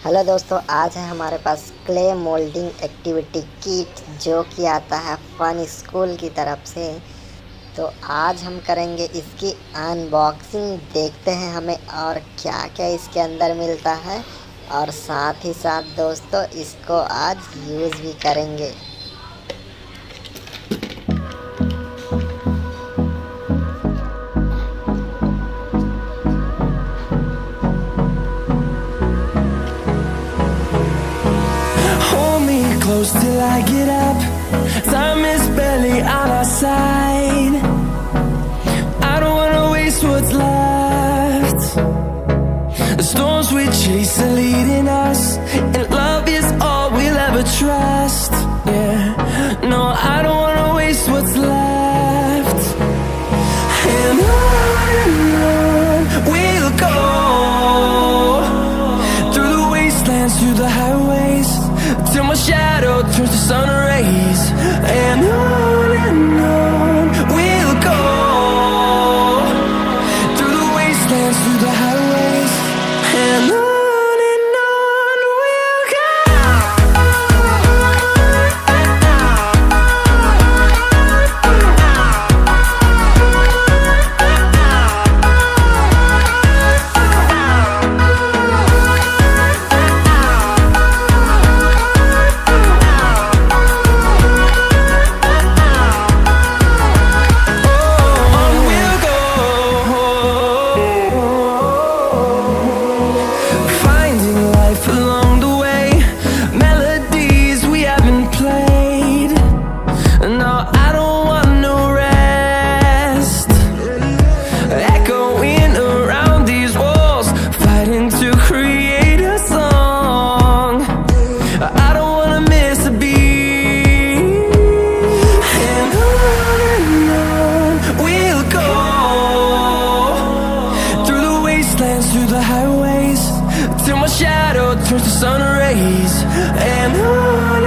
Hello दोस्तों, आज है हमारे पास क्ले मोल्डिंग एक्टिविटी किट जो कि आता है फन स्कूल की तरफ से। तो आज हम करेंगे इसकी अनबॉक्सिंग, देखते हैं हमें और क्या क्या इसके अंदर मिलता है, और साथ ही साथ दोस्तों इसको आज यूज़ भी करेंगे। Close till I get up. Time is barely on our side. I don't wanna waste what's left. The storms we chase are leading us, and love is all we'll ever trust. Yeah, no, I don't wanna waste what's left. And on we'll go, through the wastelands, through the highways, till my shadow turns to sun rays. And on we'll go, through the wastelands, through the highways, and on we'll go. Through the highways, till my shadow turns to sun rays. And on